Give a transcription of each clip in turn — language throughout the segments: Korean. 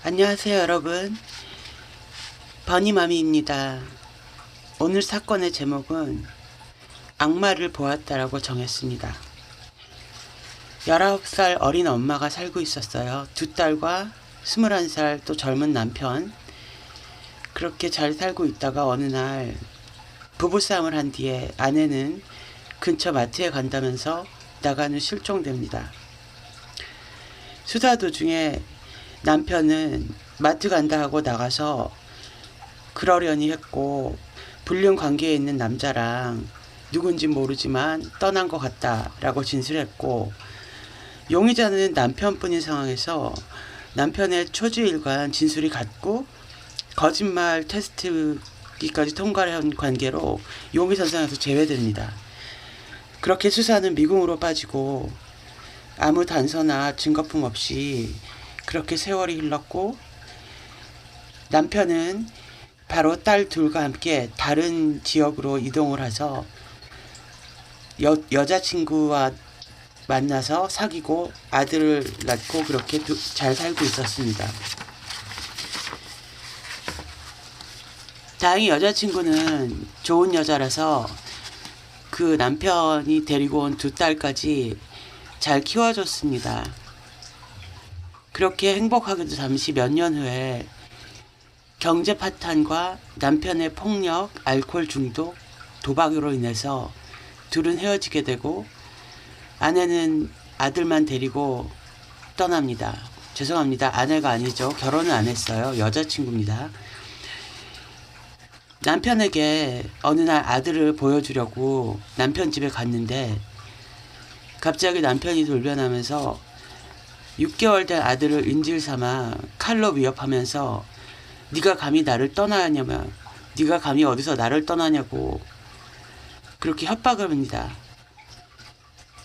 안녕하세요 여러분, 버니마미입니다. 오늘 사건의 제목은 악마를 보았다라고 정했습니다. 19살 어린 엄마가 살고 있었어요. 두 딸과 21살 또 젊은 남편. 그렇게 잘 살고 있다가 어느 날 부부싸움을 한 뒤에 아내는 근처 마트에 간다면서 나가는 실종됩니다. 수사 도중에 남편은 마트 간다 하고 나가서 그러려니 했고, 불륜 관계에 있는 남자랑 누군지 모르지만 떠난 것 같다라고 진술했고, 용의자는 남편뿐인 상황에서 남편의 초주일관 진술이 같고 거짓말 테스트기까지 통과를 한 관계로 용의선상에서 제외됩니다. 그렇게 수사는 미궁으로 빠지고 아무 단서나 증거품 없이 그렇게 세월이 흘렀고, 남편은 바로 딸 둘과 함께 다른 지역으로 이동을 해서 여자친구와 만나서 사귀고 아들을 낳고 그렇게 잘 살고 있었습니다. 다행히 여자친구는 좋은 여자라서 그 남편이 데리고 온 두 딸까지 잘 키워줬습니다. 그렇게 행복하게도 잠시 몇 년 후에 경제 파탄과 남편의 폭력, 알코올 중독, 도박으로 인해서 둘은 헤어지게 되고, 아내는 아들만 데리고 떠납니다. 죄송합니다. 아내가 아니죠. 결혼은 안 했어요. 여자친구입니다. 남편에게 어느 날 아들을 보여주려고 남편 집에 갔는데, 갑자기 남편이 돌변하면서 6개월 된 아들을 인질 삼아 칼로 위협하면서 네가 감히 나를 떠나냐며, 네가 감히 어디서 나를 떠나냐고 그렇게 협박을 합니다.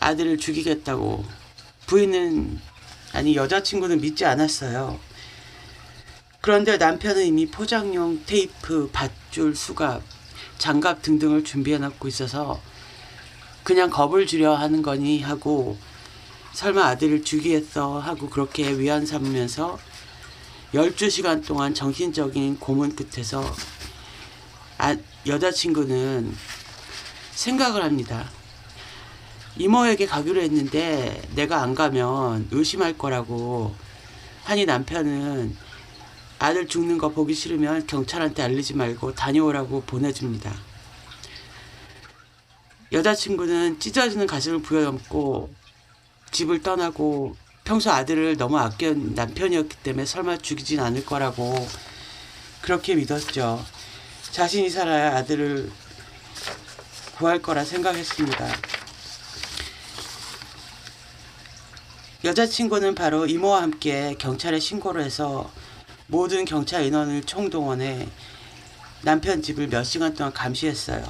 아들을 죽이겠다고. 부인은, 아니 여자친구는 믿지 않았어요. 그런데 남편은 이미 포장용 테이프, 밧줄, 수갑, 장갑 등등을 준비해 놓고 있어서 그냥 겁을 주려 하는 거니 하고, 설마 아들을 죽이겠어 하고 그렇게 위안 삼으면서 12시간 동안 정신적인 고문 끝에서 여자친구는 생각을 합니다. 이모에게 가기로 했는데 내가 안 가면 의심할 거라고 하니, 남편은 아들 죽는 거 보기 싫으면 경찰한테 알리지 말고 다녀오라고 보내줍니다. 여자친구는 찢어지는 가슴을 부여잡고 집을 떠나고, 평소 아들을 너무 아껴온 남편이었기 때문에 설마 죽이진 않을 거라고 그렇게 믿었죠. 자신이 살아야 아들을 구할 거라 생각했습니다. 여자친구는 바로 이모와 함께 경찰에 신고를 해서 모든 경찰 인원을 총동원해 남편 집을 몇 시간 동안 감시했어요.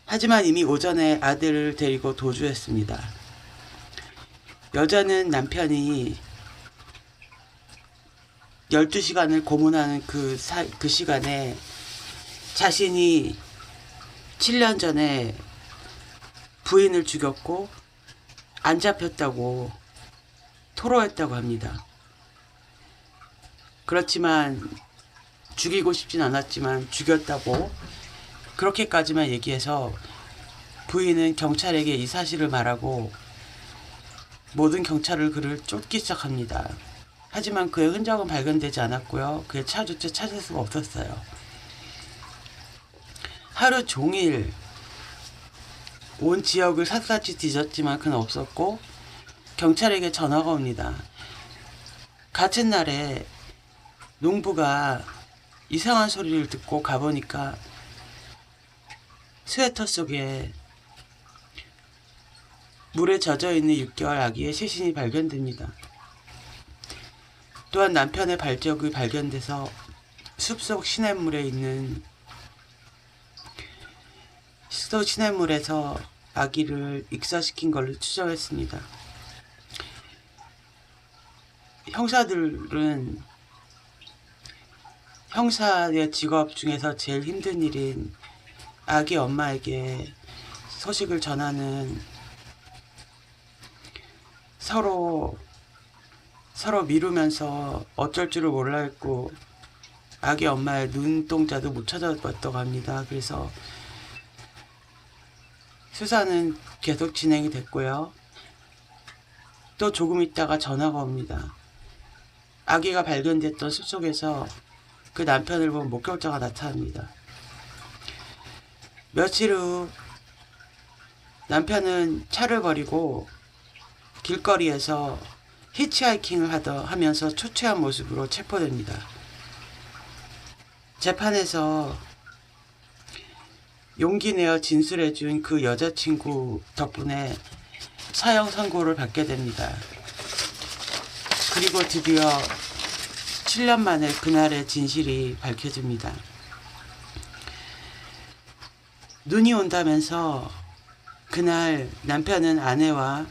하지만 이미 오전에 아들을 데리고 도주했습니다. 여자는 남편이 12시간을 고문하는 그 시간에 자신이 7년 전에 부인을 죽였고 안 잡혔다고 토로했다고 합니다. 그렇지만 죽이고 싶진 않았지만 죽였다고 그렇게까지만 얘기해서 부인은 경찰에게 이 사실을 말하고 모든 경찰을 그를 쫓기 시작합니다. 하지만 그의 흔적은 발견되지 않았고요. 그의 차조차 찾을 수가 없었어요. 하루 종일 온 지역을 샅샅이 뒤졌지만 그는 없었고, 경찰에게 전화가 옵니다. 같은 날에 농부가 이상한 소리를 듣고 가보니까 스웨터 속에 물에 젖어있는 6개월 아기의 시신이 발견됩니다. 또한 남편의 발적이 발견돼서 숲속 시냇물에 있는 시냇물에서 아기를 익사시킨 걸로 추정했습니다. 형사들은 형사의 직업 중에서 제일 힘든 일인 아기 엄마에게 소식을 전하는, 서로 서로 미루면서 어쩔 줄을 몰라 했고 아기 엄마의 눈동자도 못 찾아봤다고 합니다. 그래서 수사는 계속 진행이 됐고요. 또 조금 있다가 전화가 옵니다. 아기가 발견됐던 숲속에서 그 남편을 본 목격자가 나타납니다. 며칠 후 남편은 차를 버리고 길거리에서 히치하이킹을 하면서 초췌한 모습으로 체포됩니다. 재판에서 용기 내어 진술해준 그 여자친구 덕분에 사형 선고를 받게 됩니다. 그리고 드디어 7년 만에 그날의 진실이 밝혀집니다. 눈이 온다면서 그날 남편은 아내와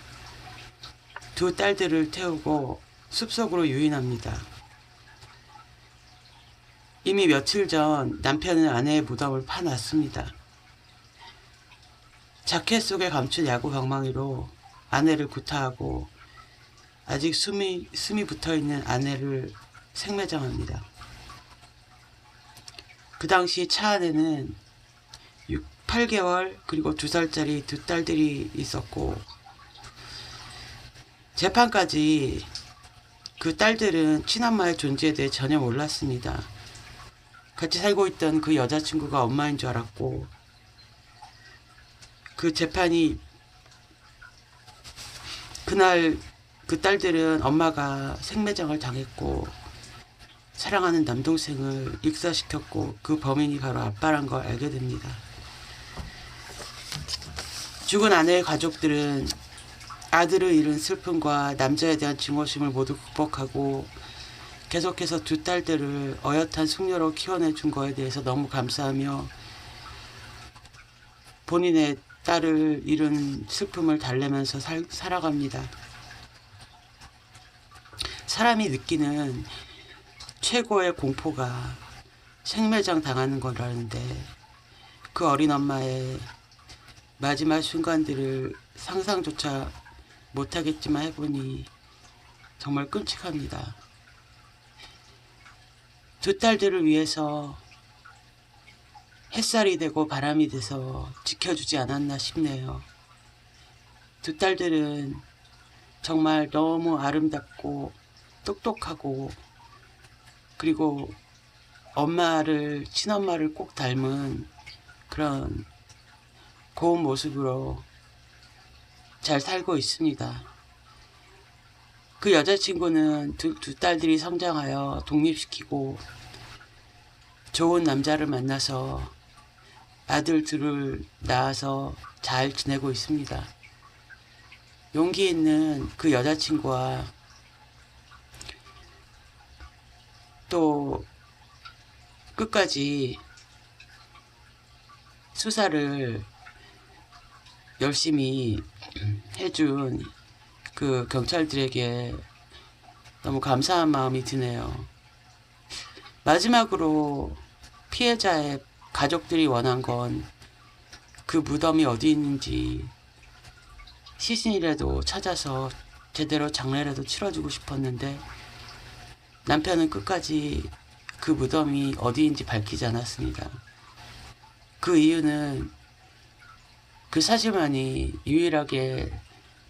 두 딸들을 태우고 숲속으로 유인합니다. 이미 며칠 전 남편은 아내의 무덤을 파놨습니다. 자켓 속에 감춘 야구 방망이로 아내를 구타하고 아직 숨이 붙어있는 아내를 생매장합니다. 그 당시 차 안에는 8개월 그리고 2살짜리 두 딸들이 있었고 재판까지 그 딸들은 친엄마의 존재에 대해 전혀 몰랐습니다. 같이 살고 있던 그 여자친구가 엄마인 줄 알았고 그 재판이 그날 그 딸들은 엄마가 생매장을 당했고 사랑하는 남동생을 익사시켰고 그 범인이 바로 아빠란 걸 알게 됩니다. 죽은 아내의 가족들은 아들을 잃은 슬픔과 남자에 대한 증오심을 모두 극복하고 계속해서 두 딸들을 어엿한 숙녀로 키워내준 거에 대해서 너무 감사하며 본인의 딸을 잃은 슬픔을 달래면서 살아갑니다. 사람이 느끼는 최고의 공포가 생매장 당하는 거라는데 그 어린 엄마의 마지막 순간들을 상상조차 못하겠지만 해보니 정말 끔찍합니다. 두 딸들을 위해서 햇살이 되고 바람이 돼서 지켜주지 않았나 싶네요. 두 딸들은 정말 너무 아름답고 똑똑하고 그리고 엄마를 친엄마를 꼭 닮은 그런 고운 모습으로 잘 살고 있습니다. 그 여자친구는 두 딸들이 성장하여 독립시키고 좋은 남자를 만나서 아들 둘을 낳아서 잘 지내고 있습니다. 용기 있는 그 여자친구와 또 끝까지 수사를 열심히 해준 그 경찰들에게 너무 감사한 마음이 드네요. 마지막으로 피해자의 가족들이 원한 건 그 무덤이 어디 있는지 시신이라도 찾아서 제대로 장례라도 치러주고 싶었는데 남편은 끝까지 그 무덤이 어디인지 밝히지 않았습니다. 그 이유는 그 사실만이 유일하게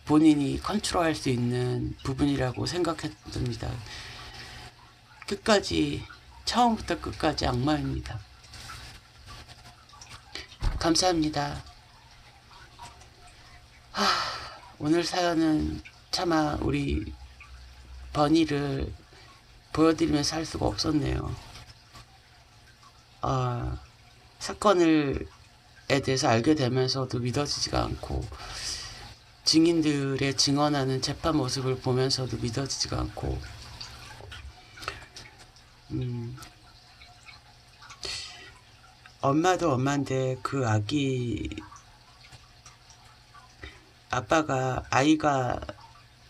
본인이 컨트롤할 수 있는 부분이라고 생각했답니다. 끝까지 처음부터 끝까지 악마입니다. 감사합니다. 오늘 사연은 차마 우리 버니를 보여드리면서 할 수가 없었네요. 사건에 대해서 알게 되면서도 믿어지지가 않고 증인들의 증언하는 재판 모습을 보면서도 믿어지지가 않고 엄마도 엄마인데 그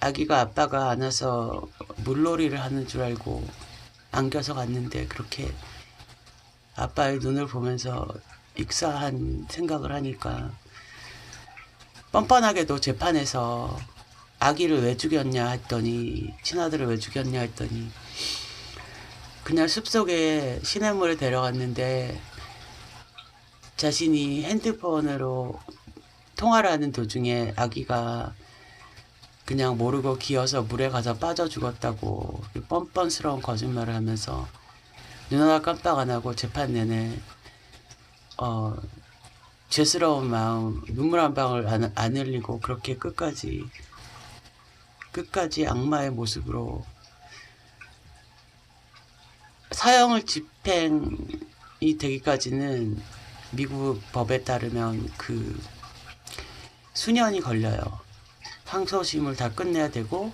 아기가 아빠가 안아서 물놀이를 하는 줄 알고 안겨서 갔는데 그렇게 아빠의 눈을 보면서 익사한 생각을 하니까 뻔뻔하게도 재판에서 아기를 왜 죽였냐 했더니, 친아들을 왜 죽였냐 했더니 그냥 숲속에 시냇물을 데려갔는데 자신이 핸드폰으로 통화를 하는 도중에 아기가 그냥 모르고 기어서 물에 가서 빠져 죽었다고 뻔뻔스러운 거짓말을 하면서 눈 하나 깜빡 안 하고 재판 내내 죄스러운 마음, 눈물 한 방울 안 흘리고 그렇게 끝까지 악마의 모습으로 사형을 집행이 되기까지는 미국 법에 따르면 그 수년이 걸려요. 항소심을 다 끝내야 되고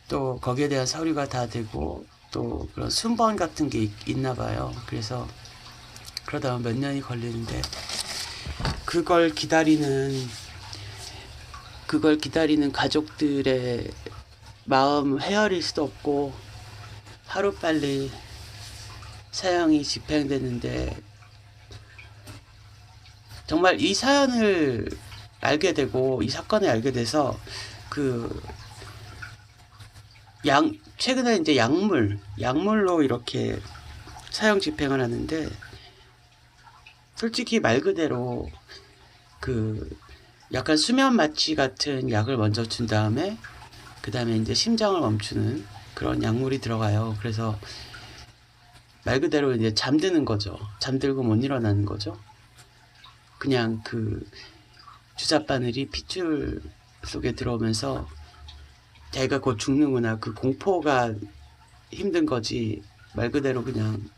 또 거기에 대한 서류가 다 되고 또 그런 순번 같은 게 있나 봐요. 그래서 그러다 보면 몇 년이 걸리는데 그걸 기다리는 가족들의 마음 헤아릴 수도 없고 하루빨리 사형이 집행되는데 정말 이 사연을 알게 되고 이 사건을 알게 돼서 최근에 이제 약물로 이렇게 사형 집행을 하는데 솔직히 말 그대로 약간 수면 마취 같은 약을 먼저 준 다음에 그 다음에 이제 심장을 멈추는 그런 약물이 들어가요. 그래서 말 그대로 이제 잠드는 거죠. 잠들고 못 일어나는 거죠. 그냥 주사바늘이 핏줄 속에 들어오면서 자기가 곧 죽는구나, 그 공포가 힘든 거지 말 그대로 그냥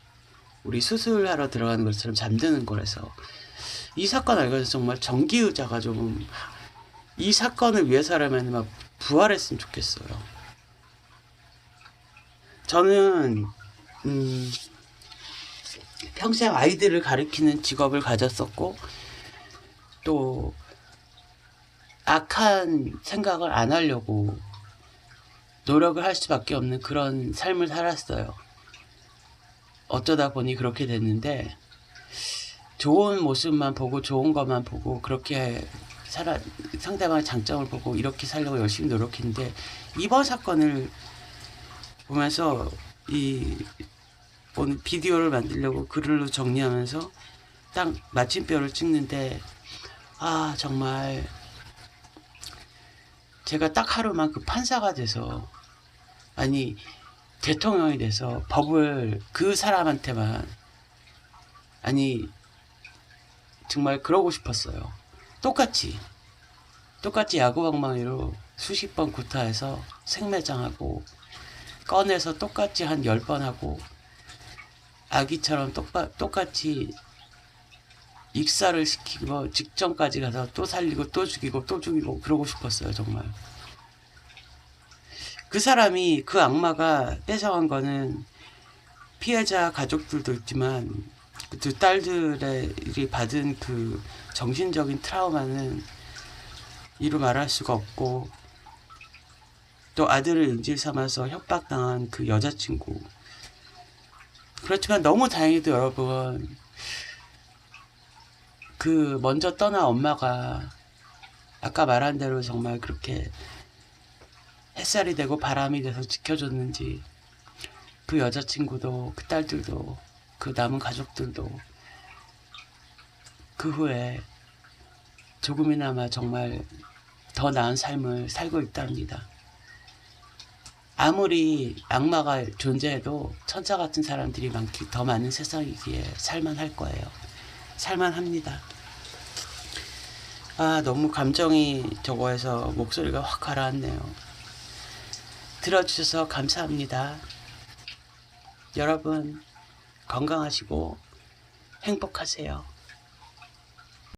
우리 수술하러 들어가는 것처럼 잠드는 거라서 이 사건 알고 나서 정말 정기의자가 좀 이 사건을 위해서라면 막 부활했으면 좋겠어요. 저는 평생 아이들을 가르치는 직업을 가졌었고 또 악한 생각을 안 하려고 노력을 할 수밖에 없는 그런 삶을 살았어요. 어쩌다 보니 그렇게 됐는데 좋은 모습만 보고 좋은 것만 보고 그렇게 상대방의 장점을 보고 이렇게 살려고 열심히 노력했는데 이번 사건을 보면서 오늘 비디오를 만들려고 글로 정리하면서 딱 마침표를 찍는데 정말 제가 딱 하루만 그 판사가 돼서 아니 대통령이 돼서 법을 그 사람한테만 정말 그러고 싶었어요. 똑같이 야구방망이로 수십 번 구타해서 생매장하고 꺼내서 똑같이 한 10번 하고 아기처럼 똑같이 익사를 시키고 직전까지 가서 또 살리고 또 죽이고 또 죽이고 그러고 싶었어요. 정말 그 사람이 그 악마가 뺏어간 거는 피해자 가족들도 있지만 그 딸들이 받은 그 정신적인 트라우마는 이루 말할 수가 없고 또 아들을 인질 삼아서 협박당한 그 여자친구. 그렇지만 너무 다행히도 여러분 먼저 떠난 엄마가 아까 말한 대로 정말 그렇게 햇살이 되고 바람이 돼서 지켜줬는지 그 여자친구도 그 딸들도 그 남은 가족들도 그 후에 조금이나마 정말 더 나은 삶을 살고 있답니다. 아무리 악마가 존재해도 천사 같은 사람들이 더 많은 세상이기에 살만할 거예요. 살만합니다. 너무 감정이 저거해서 목소리가 확 가라앉네요. 들어주셔서 감사합니다. 여러분 건강하시고 행복하세요.